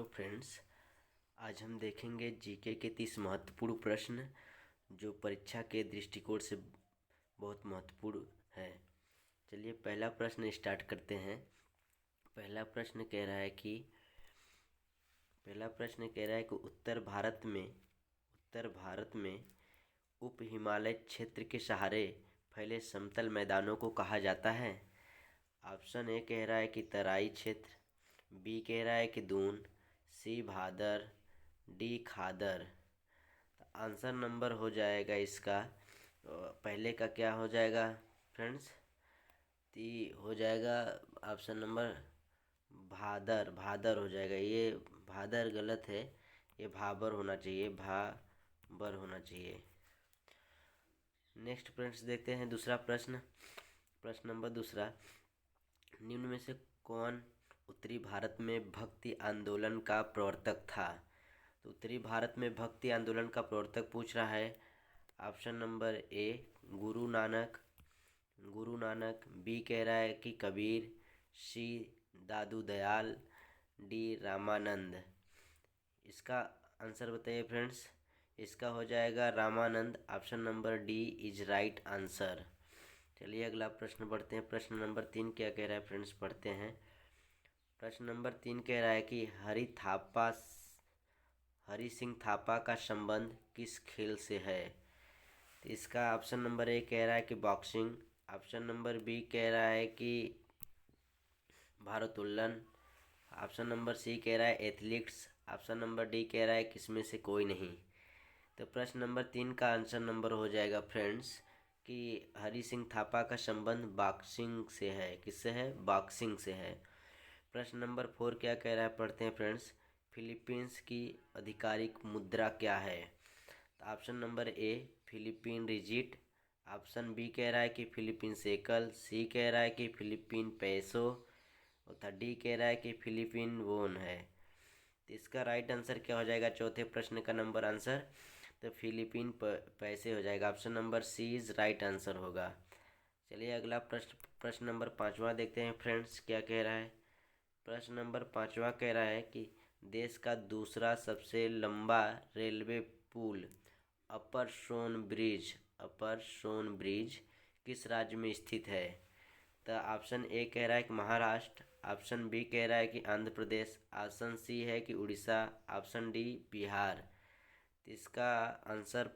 Hello friends. आज हम देखेंगे जीके के 30 महत्वपूर्ण प्रश्न जो परीक्षा के दृष्टिकोण से बहुत महत्वपूर्ण है। चलिए पहला प्रश्न स्टार्ट करते हैं। पहला प्रश्न कह रहा है कि उत्तर भारत में उप हिमालय क्षेत्र के सहारे फैले समतल मैदानों को कहा जाता है। ऑप्शन ए कह रहा है कि तराई क्षेत्र, बी कह रहा है कि दून, सी भादर, डी खादर। तो आंसर नंबर हो जाएगा इसका पहले का क्या हो जाएगा फ्रेंड्स? ती हो जाएगा ऑप्शन नंबर भादर। भादर हो जाएगा। ये भादर गलत है, ये भाबर होना चाहिए, भाबर होना चाहिए। नेक्स्ट फ्रेंड्स देखते हैं दूसरा प्रश्न। प्रश्न नंबर दूसरा, निम्न में से कौन उत्तरी भारत में भक्ति आंदोलन का प्रवर्तक था? तो उत्तरी भारत में भक्ति आंदोलन का प्रवर्तक पूछ रहा है। ऑप्शन नंबर ए गुरु नानक, बी कह रहा है कि कबीर, सी दादू दयाल, डी रामानंद। इसका आंसर बताइए फ्रेंड्स। इसका हो जाएगा Ramanand. Option number D is right answer. चलिए अगला प्रश्न पढ़ते हैं। प्रश्न नंबर 3 क्या कह रहा है फ्रेंड्स, पढ़ते हैं। प्रश्न नंबर 3 कह रहा है कि हरि सिंह थापा का संबंध किस खेल से है? तो इसका ऑप्शन नंबर ए कह रहा है कि बॉक्सिंग, ऑप्शन नंबर बी कह रहा है कि भारोत्तोलन, ऑप्शन नंबर सी कह रहा है एथलेटिक्स, ऑप्शन नंबर डी कह रहा है कि इसमें से कोई नहीं। तो प्रश्न नंबर 3 का आंसर नंबर हो जाएगा फ्रेंड्स कि हरि सिंह थापा का संबंध बॉक्सिंग से है। किससे है? बॉक्सिंग से है। प्रश्न नंबर 4 क्या कह रहा है, पढ़ते हैं फ्रेंड्स। फिलीपींस की आधिकारिक मुद्रा क्या है? तो ऑप्शन नंबर ए फिलीपीन रिजिट, ऑप्शन बी कह रहा है कि फिलीपीन सेकल, सी कह रहा है कि फिलीपीन पैसो, और डी कह रहा है कि फिलीपीन वोन है। तो इसका राइट आंसर क्या हो जाएगा चौथे प्रश्न का नंबर आंसर? तो फिलीपीन पैसे हो जाएगा। Option number C is right answer होगा। चलिए अगला प्रश्न नंबर 5वां देखते हैं फ्रेंड्स क्या कह रहा है। प्रश्न नंबर 5वां कह रहा है कि देश का दूसरा सबसे लंबा रेलवे पुल अपर सोन ब्रिज किस राज्य में स्थित है? तो ऑप्शन ए कह रहा है कि महाराष्ट्र, ऑप्शन बी कह रहा है कि आंध्र प्रदेश, ऑप्शन सी है कि उड़ीसा, ऑप्शन डी बिहार। तो इसका आंसर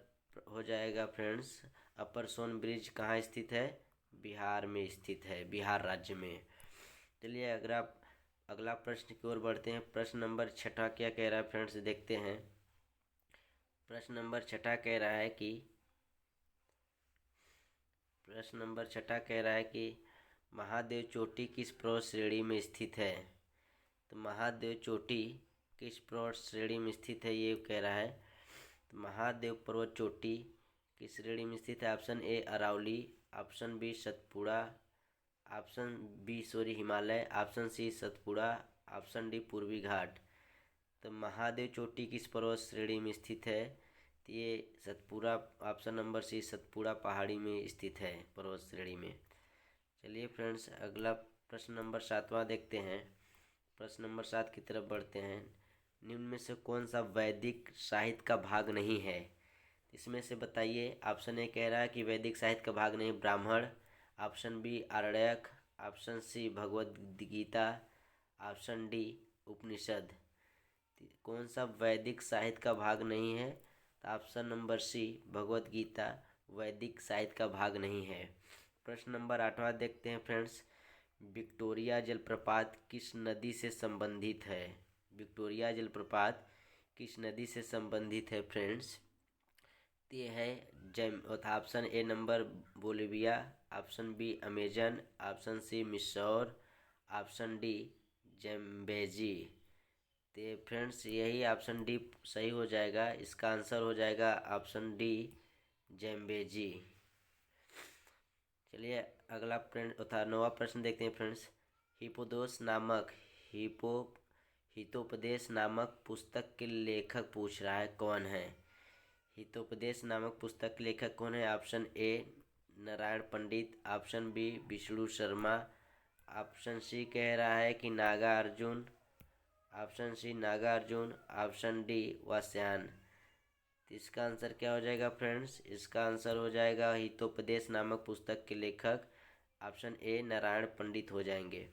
हो जाएगा फ्रेंड्स, अपर सोन ब्रिज कहाँ स्थित है? बिहार में स्थित है, बिहार राज्य में। चलिए अगला प्रश्न की ओर बढ़ते हैं। प्रश्न नंबर 6 क्या कह रहा है फ्रेंड्स, देखते हैं। प्रश्न नंबर 6 कह रहा है कि महादेव चोटी किस पर्वत श्रेणी में स्थित है? तो महादेव चोटी किस पर्वत श्रेणी में स्थित है ये कह रहा है। तो महादेव पर्वत चोटी किस श्रेणी में स्थित है? Option A Aravalli, option B Satpura, Himalaya, option C Satpura, option D पूर्वी घाट। तो महादेव चोटी किस पर्वत श्रेणी में स्थित है? तो ये Satpura, option number C Satpura पहाड़ी में स्थित है, पर्वत श्रेणी में। चलिए फ्रेंड्स अगला प्रश्न नंबर 7वां देखते हैं। प्रश्न नंबर 7 की तरफ बढ़ते हैं। निम्न में से कौन सा वैदिक साहित्य का भाग नहीं है? इसमें से बताइए। ऑप्शन ए कह रहा है कि वैदिक साहित्य का भाग नहीं Brahmana, option B Aranyaka, option C Bhagavad Gita, option D Upanishad. कौन सा वैदिक साहित्य का भाग नहीं है? तो option number C Bhagavad Gita वैदिक साहित्य का भाग नहीं है। प्रश्न नंबर 8वां देखते हैं फ्रेंड्स। विक्टोरिया जलप्रपात किस नदी से संबंधित है? विक्टोरिया जलप्रपात किस नदी से संबंधित है फ्रेंड्स? ये है option A number Bolivia, option B Amazon, option C Missouri, option D Zambezi. तो फ्रेंड्स यही ऑप्शन डी सही हो जाएगा। इसका आंसर हो जाएगा ऑप्शन डी जैम्बेजी। चलिए अगला फ्रेंड 9वां प्रश्न देखते हैं फ्रेंड्स। हितोपदेश नामक पुस्तक के लेखक पूछ रहा है कौन है? हितोपदेश नामक पुस्तक के लेखक कौन है? Option A Narayan Pandit, option B Vishnu Sharma, option C कह रहा है कि Naga Arjun, option C Nagarjuna, option D Vatsyayana. तो इसका आंसर क्या हो जाएगा फ्रेंड्स? इसका आंसर हो जाएगा हितोपदेश नामक पुस्तक के लेखक ऑप्शन ए नारायण पंडित हो जाएंगे।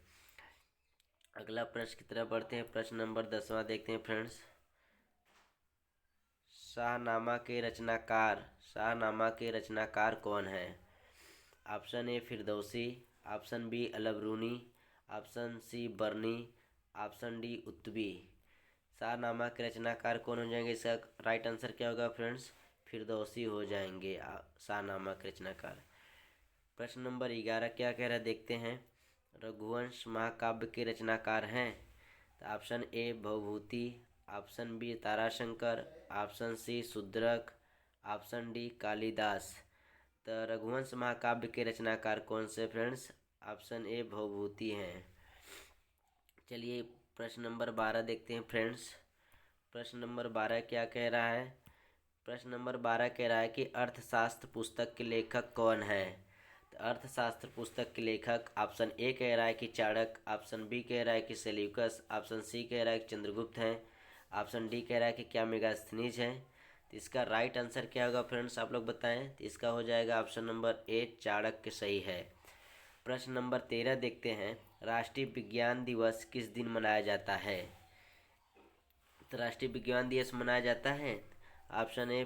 अगला प्रश्न की तरफ बढ़ते हैं। प्रश्न नंबर 10वां देखते हैं फ्रेंड्स। शाहनामा के रचनाकार कौन है? Option A Firdausi, option B Alberuni, option C Barani, option D Utbi. Shahnameh के रचनाकार कौन हो जाएंगे? इसका राइट आंसर क्या होगा फ्रेंड्स? फिरदौसी हो जाएंगे शाहनामा के रचनाकार। प्रश्न नंबर 11 क्या कह रहा है देखते हैं। रघुवंश महाकाव्य के रचनाकार हैं? तो option A Bhavabhuti, option B Tarashankar, option C Shudraka, option D Kalidasa. तो रघुवंश महाकाव्य के रचनाकार कौन से फ्रेंड्स? ऑप्शन ए भवभूति हैं। चलिए प्रश्न नंबर 12 देखते हैं फ्रेंड्स। प्रश्न नंबर 12 क्या कह रहा है? प्रश्न नंबर 12 कह रहा है कि अर्थशास्त्र पुस्तक के लेखक कौन है? तो अर्थशास्त्र पुस्तक के लेखक ऑप्शन ए कह रहा है कि चाणक्य, ऑप्शन बी कह रहा है कि सेल्यूकस, ऑप्शन सी कह रहा है कि चंद्रगुप्त हैं, ऑप्शन डी कह रहा है कि क्या मेगास्थनीज है। तो इसका राइट आंसर क्या होगा फ्रेंड्स? आप लोग बताएं। तो इसका हो जाएगा ऑप्शन नंबर ए चाणक्य सही है। प्रश्न नंबर 13 देखते हैं। राष्ट्रीय विज्ञान दिवस किस दिन मनाया जाता है? तो राष्ट्रीय विज्ञान दिवस मनाया जाता है ऑप्शन ए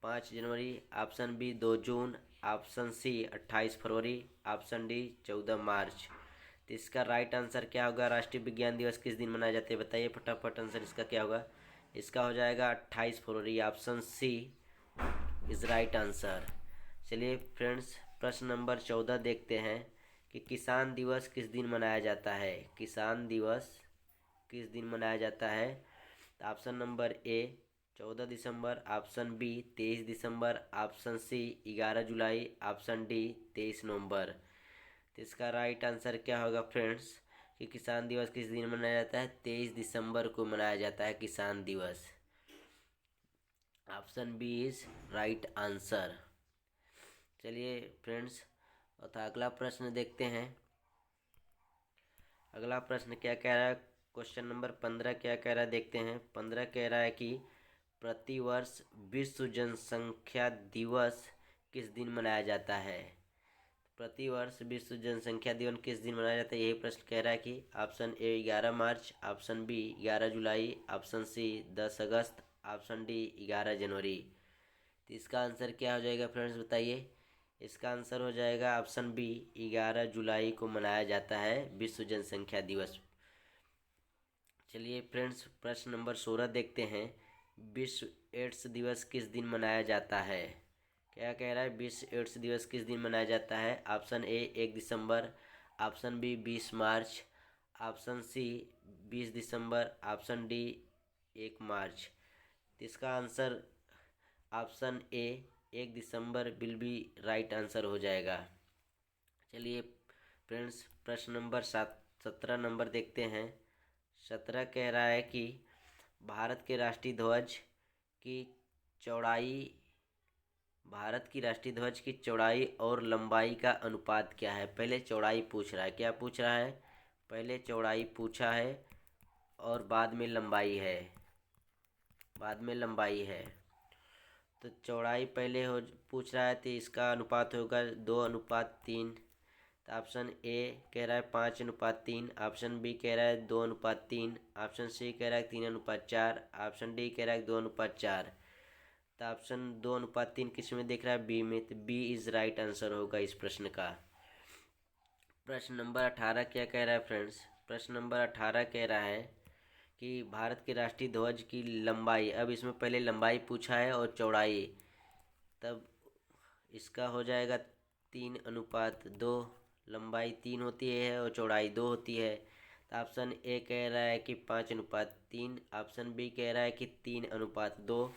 5 जनवरी, ऑप्शन बी 2 जून, ऑप्शन सी 28 फरवरी, ऑप्शन डी 14 मार्च। तो इसका राइट आंसर क्या होगा? राष्ट्रीय विज्ञान दिवस किस दिन मनाया जाता है बताइए फटाफट। आंसर इसका क्या होगा? इसका हो जाएगा 28 फरवरी। Option C is right answer. चलिए फ्रेंड्स प्रश्न नंबर 14 देखते हैं कि किसान दिवस किस दिन मनाया जाता है? किसान दिवस किस दिन मनाया जाता है? तो ऑप्शन नंबर ए 14 दिसंबर, ऑप्शन बी 23 दिसंबर, ऑप्शन सी 11 जुलाई, ऑप्शन डी 23 नवंबर। तो इसका राइट आंसर क्या होगा फ्रेंड्स कि किसान दिवस किस दिन मनाया जाता है? 23 दिसंबर को मनाया जाता है किसान दिवस। Option B is right answer. चलिए फ्रेंड्स अगला प्रश्न देखते हैं। अगला प्रश्न क्या कह रहा है? क्वेश्चन नंबर 15 क्या कह रहा है देखते हैं। 15 कह रहा है कि प्रतिवर्ष विश्व जनसंख्या दिवस किस दिन मनाया जाता है? प्रतिवर्ष विश्व जनसंख्या दिवस किस दिन मनाया जाता है? यही प्रश्न कह रहा है कि ऑप्शन ए 11 मार्च, ऑप्शन बी 11 जुलाई, ऑप्शन सी 10 अगस्त, ऑप्शन डी 11 जनवरी। तो इसका आंसर क्या हो जाएगा फ्रेंड्स बताइए? इसका आंसर हो जाएगा ऑप्शन बी 11 जुलाई को मनाया जाता है विश्व जनसंख्या दिवस। चलिए फ्रेंड्स प्रश्न नंबर 16 देखते हैं। विश्व एड्स दिवस किस दिन मनाया जाता है? क्या कह रहा है? विश्व एड्स दिवस किस दिन मनाया जाता है? ऑप्शन ए 1 दिसंबर, ऑप्शन बी 20 मार्च, ऑप्शन सी 20 दिसंबर, ऑप्शन डी 1 मार्च। तो इसका आंसर ऑप्शन ए 1 दिसंबर विल बी राइट आंसर हो जाएगा। चलिए फ्रेंड्स प्रश्न नंबर 17 नंबर देखते हैं। 17 कह रहा है कि भारत के राष्ट्रीय ध्वज की चौड़ाई भारत की राष्ट्रीय ध्वज की चौड़ाई और लंबाई का अनुपात क्या है? पहले चौड़ाई पूछ रहा है। क्या पूछ रहा है? पहले चौड़ाई पूछा है और बाद में लंबाई है। तो चौड़ाई पहले पूछ रहा है तो इसका अनुपात होगा 2:3। तो ऑप्शन ए कह रहा है 5:3, ऑप्शन बी कह रहा है 2:3, ऑप्शन सी कह रहा है 3:4, ऑप्शन डी कह रहा है 2:4। तो ऑप्शन 2:3 किस में दिख रहा है? बी में। तो बी इज राइट आंसर होगा इस प्रश्न का। प्रश्न नंबर 18 क्या कह रहा है फ्रेंड्स? प्रश्न नंबर 18 कह रहा है कि भारत के राष्ट्रीय ध्वज की लंबाई, अब इसमें पहले लंबाई पूछा है और चौड़ाई, तब इसका हो जाएगा 3:2। लंबाई 3 होती है और चौड़ाई 2 होती है। तो ऑप्शन ए कह रहा है कि 5:3, ऑप्शन बी कह रहा है कि 3:2,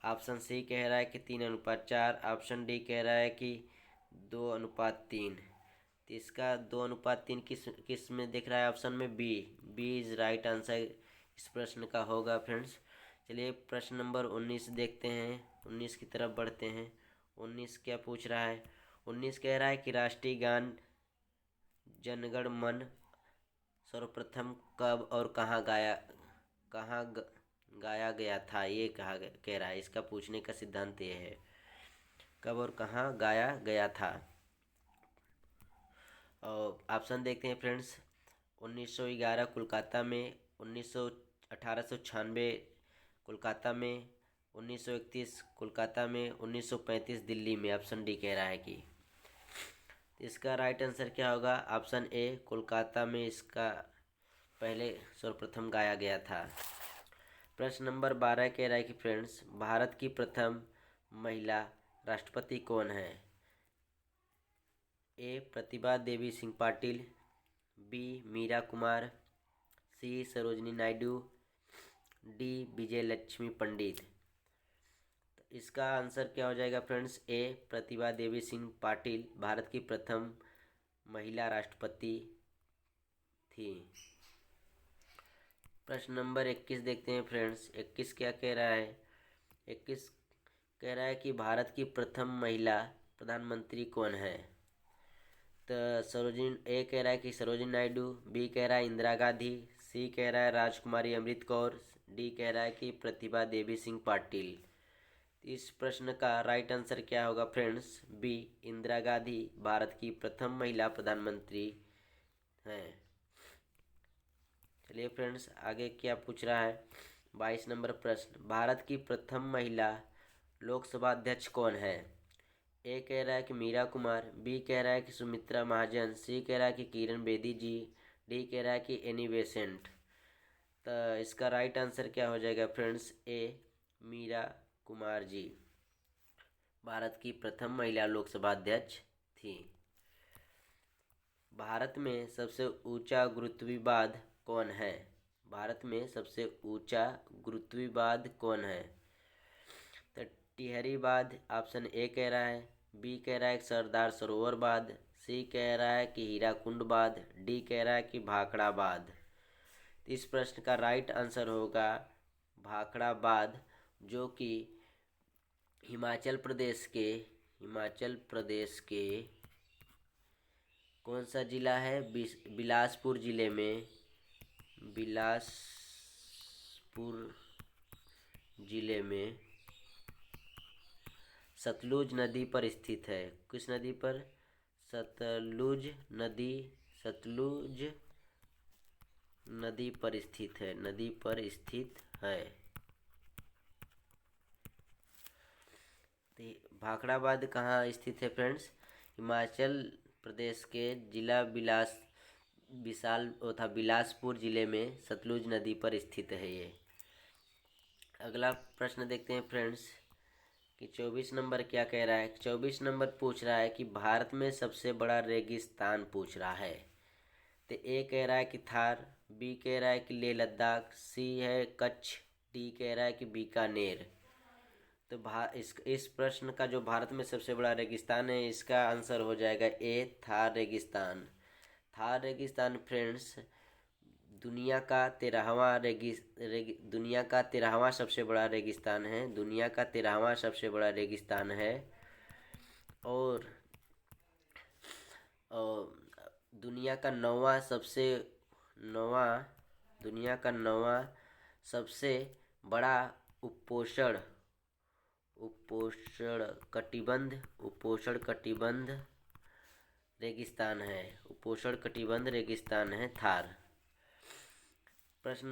ऑप्शन सी कह रहा है कि 3:4, ऑप्शन डी कह रहा है कि 2:3। तो इसका 2:3 किस में दिख रहा है? ऑप्शन में बी इज राइट आंसर इस प्रश्न का होगा फ्रेंड्स। चलिए प्रश्न नंबर 19 देखते हैं। 19 की तरफ बढ़ते हैं। 19 क्या पूछ रहा है? 19 कह रहा है कि राष्ट्रीय गान जनगण मन सर्वप्रथम कब और कहाँ गाया कहाँ गाया गया था, ये कह रहा है। इसका पूछने का सिद्धांत ये है, कब और कहाँ गाया गया था। और ऑप्शन देखते हैं फ्रेंड्स। 1911 कोलकाता में, 1896 कोलकाता में, 1931 कोलकाता में, 1935 दिल्ली में। ऑप्शन डी कह रहा है कि इसका राइट आंसर क्या होगा। ऑप्शन ए कोलकाता में इसका पहले सर्वप्रथम गाया गया था। प्रश्न नंबर 12 कह रहा है कि फ्रेंड्स, भारत की प्रथम महिला राष्ट्रपति कौन है। ए प्रतिभा देवी सिंह पाटिल, बी मीरा कुमार, सी सरोजिनी नायडू, डी विजय लक्ष्मी पंडित। तो इसका आंसर क्या हो जाएगा फ्रेंड्स। ए प्रतिभा देवी सिंह पाटिल भारत की प्रथम महिला राष्ट्रपति थी। प्रश्न नंबर 21 देखते हैं फ्रेंड्स। 21 क्या कह रहा है। 21 कह रहा है कि भारत की प्रथम महिला प्रधानमंत्री कौन है। तो सरोजिनी, ए कह रहा है कि सरोजिनी नायडू, बी कह रहा है इंदिरा गांधी, सी कह रहा है राजकुमारी अमृत कौर, डी कह रहा है कि प्रतिभा देवी सिंह पाटिल। इस प्रश्न का राइट आंसर क्या होगा फ्रेंड्स। बी इंदिरा गांधी भारत की प्रथम महिला प्रधानमंत्री हैं। चलिए फ्रेंड्स, आगे क्या पूछ रहा है। 22 नंबर प्रश्न, भारत की प्रथम महिला लोकसभा अध्यक्ष कौन है। ए कह रहा है कि मीरा कुमार, बी कह रहा है कि सुमित्रा महाजन, सी कह रहा है कि किरण बेदी जी, डी कह रहा है कि एनी बेसेंट। तो इसका राइट आंसर क्या हो जाएगा फ्रेंड्स। ए मीरा कुमार जी भारत की प्रथम महिला लोकसभा अध्यक्ष थी। भारत में सबसे ऊंचा गुरुत्वाद कौन है। भारत में सबसे ऊंचा गुरुत्वाद कौन है। तो टिहरी बांध ऑप्शन ए कह रहा है, बी कह रहा है सरदार सरोवर बांध, सी कह रहा है कि हीराकुंड बांध, डी कह रहा है कि भाखड़ा बांध। इस प्रश्न का राइट आंसर होगा भाखड़ा बांध, जो कि हिमाचल प्रदेश के कौन सा जिला है। बिलासपुर जिले में, बिलासपुर जिले में सतलुज नदी पर स्थित है। किस नदी पर। सतलुज नदी पर स्थित है, नदी पर स्थित है। भाखड़ा बांध कहाँ स्थित है फ्रेंड्स। हिमाचल प्रदेश के जिला बिलासपुर जिले में सतलुज नदी पर स्थित है ये। अगला प्रश्न देखते हैं फ्रेंड्स कि 24 नंबर क्या कह रहा है। 24 नंबर पूछ रहा है कि भारत में सबसे बड़ा रेगिस्तान पूछ रहा है। तो ए कह रहा है कि थार, बी कह रहा है कि लेह लद्दाख, सी है कच्छ, डी कह रहा है कि बीकानेर। तो इस प्रश्न का जो भारत में सबसे बड़ा रेगिस्तान है, इसका आंसर हो जाएगा ए थार रेगिस्तान। थार रेगिस्तान फ्रेंड्स दुनिया का 13वां सबसे बड़ा रेगिस्तान है। दुनिया का 13वां सबसे बड़ा रेगिस्तान है। और दुनिया का नौवां सबसे बड़ा उपोष्ण कटिबंध रेगिस्तान है। उपोष्ण कटिबंध रेगिस्तान है थार। प्रश्न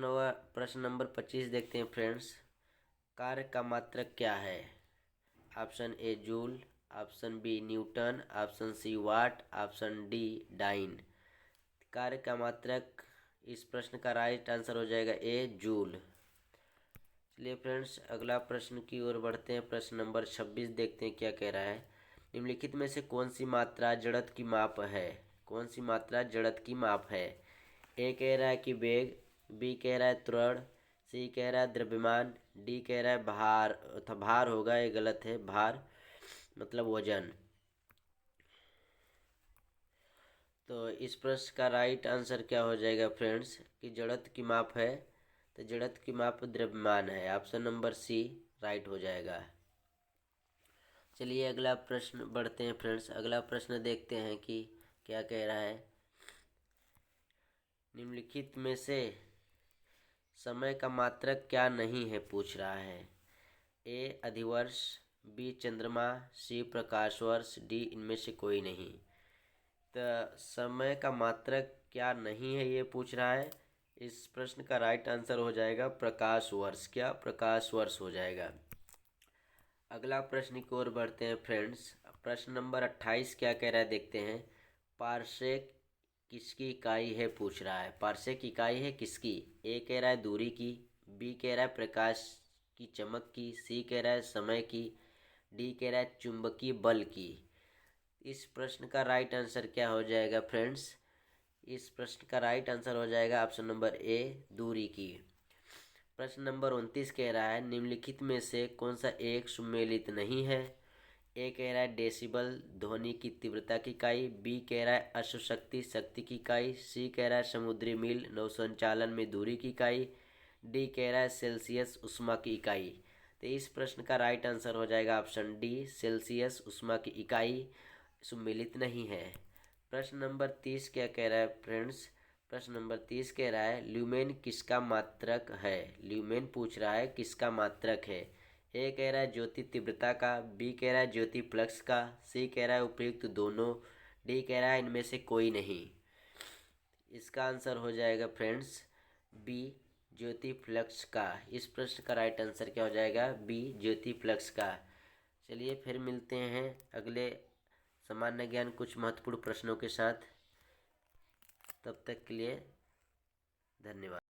नंबर 25 देखते हैं फ्रेंड्स। कार्य का मात्रक क्या है। Option A joule, option B newton, option C watt, option D dyne. कार्य का मात्रक, इस प्रश्न का राइट आंसर हो जाएगा ए जूल। चलिए फ्रेंड्स, अगला प्रश्न की ओर बढ़ते हैं। प्रश्न नंबर 26 देखते हैं क्या कह रहा है। निम्नलिखित में से कौन सी मात्रा जड़त्व की माप है। कौन सी मात्रा जड़त्व की माप है। ए कह रहा है कि वेग, बी कह रहा है त्वरण, सी कह रहा है द्रव्यमान, डी कह रहा है भार। भार होगा, ये गलत है, भार मतलब वजन। तो इस प्रश्न का राइट आंसर क्या हो जाएगा फ्रेंड्स कि जड़त्व की माप है। तो जड़त्व की माप द्रव्यमान है। ऑप्शन नंबर सी राइट हो जाएगा। चलिए अगला प्रश्न बढ़ते हैं फ्रेंड्स। अगला प्रश्न देखते हैं कि क्या कह रहा है। निम्नलिखित में से समय का मात्रक क्या नहीं है पूछ रहा है। ए अधिवर्ष, बी चंद्रमा, सी प्रकाश वर्ष, डी इनमें से कोई नहीं। तो समय का मात्रक क्या नहीं है ये पूछ रहा है। इस प्रश्न का राइट आंसर हो जाएगा प्रकाश वर्ष। क्या प्रकाश वर्ष हो जाएगा। अगला प्रश्न की ओर बढ़ते हैं फ्रेंड्स। प्रश्न नंबर 28 क्या कह रहा है देखते हैं। पारसेक किसकी इकाई है पूछ रहा है। पारसेक इकाई है किसकी। ए कह रहा है दूरी की, बी कह रहा है प्रकाश की चमक की, सी कह रहा है समय की, डी कह रहा है चुंबकीय बल की। इस प्रश्न का राइट आंसर क्या हो जाएगा फ्रेंड्स। इस प्रश्न का राइट आंसर हो जाएगा ऑप्शन नंबर ए दूरी की। प्रश्न नंबर 29 कह रहा है निम्नलिखित में से कौन सा एक सुमेलित नहीं है। ए कह रहा है डेसिबल ध्वनि की तीव्रता की इकाई, बी कह रहा है अश्वशक्ति शक्ति की इकाई, सी कह रहा है समुद्री मील नौसंचालन में दूरी की इकाई, डी कह रहा है सेल्सियस ऊष्मा की इकाई। तो इस प्रश्न का राइट आंसर हो जाएगा ऑप्शन डी सेल्सियस ऊष्मा की इकाई सुमेलित नहीं है। प्रश्न नंबर 30 क्या कह रहा है फ्रेंड्स। प्रश्न नंबर 30 कह रहा है ल्यूमेन किसका मात्रक है। ल्यूमेन पूछ रहा है किसका मात्रक है। ए कह रहा है ज्योति तीव्रता का, बी कह रहा है ज्योति फ्लक्स का, सी कह रहा है उपयुक्त दोनों, डी कह रहा है इनमें से कोई नहीं। इसका आंसर हो जाएगा फ्रेंड्स बी ज्योति फ्लक्स का। इस प्रश्न का राइट आंसर क्या हो जाएगा बी ज्योति फ्लक्स का। चलिए फिर मिलते हैं अगले सामान्य ज्ञान कुछ महत्वपूर्ण प्रश्नों के साथ। तब तक के लिए धन्यवाद।